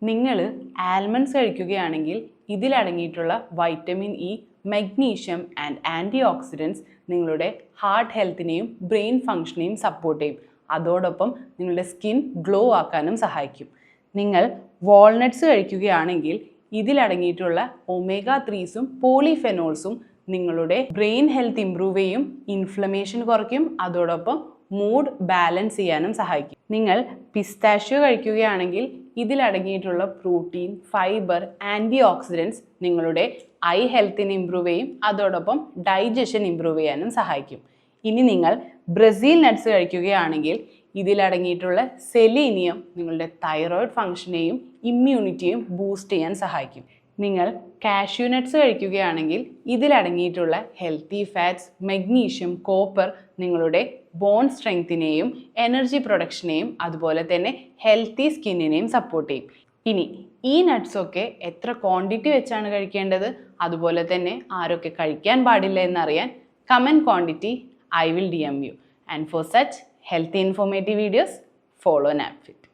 നിങ്ങൾ ആൽമണ്ട്സ് കഴിക്കുകയാണെങ്കിൽ ഇതിലടങ്ങിയിട്ടുള്ള vitamin E, magnesium and antioxidants നിങ്ങളുടെ ഹാർട്ട് ഹെൽത്തിനെയും ബ്രെയിൻ ഫങ്ഷനെയും സപ്പോർട്ട് ചെയ്യും. അതോടൊപ്പം നിങ്ങളുടെ സ്കിൻ ഗ്ലോ ആക്കാനും സഹായിക്കും. നിങ്ങൾ വാൾനട്ട്സ് കഴിക്കുകയാണെങ്കിൽ ഇതിലടങ്ങിയിട്ടുള്ള ഒമേഗ 3സും പോളിഫെനോൾസും നിങ്ങളുടെ ബ്രെയിൻ ഹെൽത്ത് ഇംപ്രൂവ് ചെയ്യും, ഇൻഫ്ലമേഷൻ കുറയ്ക്കും, അതോടൊപ്പം മൂഡ് ബാലൻസ് ചെയ്യാനും സഹായിക്കും. നിങ്ങൾ പിസ്താഷ്യോ കഴിക്കുകയാണെങ്കിൽ ഇതിലടങ്ങിയിട്ടുള്ള പ്രോട്ടീൻ, ഫൈബർ, ആൻറ്റി ഓക്സിഡൻസ് നിങ്ങളുടെ ഐ ഹെൽത്തിനെ ഇംപ്രൂവ് ചെയ്യും, അതോടൊപ്പം ഡൈജഷൻ ഇംപ്രൂവ് ചെയ്യാനും സഹായിക്കും. ഇനി നിങ്ങൾ ബ്രസീൽ നട്ട്സ് കഴിക്കുകയാണെങ്കിൽ ഇതിലടങ്ങിയിട്ടുള്ള സെലീനിയം നിങ്ങളുടെ തൈറോയ്ഡ് ഫങ്ഷനെയും ഇമ്മ്യൂണിറ്റിയും ബൂസ്റ്റ് ചെയ്യാൻ സഹായിക്കും. നിങ്ങൾ കാഷ്യൂ നട്ട്സ് കഴിക്കുകയാണെങ്കിൽ ഇതിലടങ്ങിയിട്ടുള്ള ഹെൽത്തി ഫാറ്റ്സ്, മഗ്നീഷ്യം, കോപ്പർ നിങ്ങളുടെ ബോൺ സ്ട്രെങ്തിനെയും എനർജി പ്രൊഡക്ഷനെയും അതുപോലെ തന്നെ ഹെൽത്തി സ്കിന്നിനെയും സപ്പോർട്ട് ചെയ്യും. ഇനി ഈ നട്ട്സൊക്കെ എത്ര ക്വാണ്ടിറ്റി വെച്ചാണ് കഴിക്കേണ്ടത്, അതുപോലെ തന്നെ ആരൊക്കെ കഴിക്കാൻ പാടില്ല എന്നറിയാൻ comment quantity I will DM you. And for such healthy informative videos, follow NAPFIT.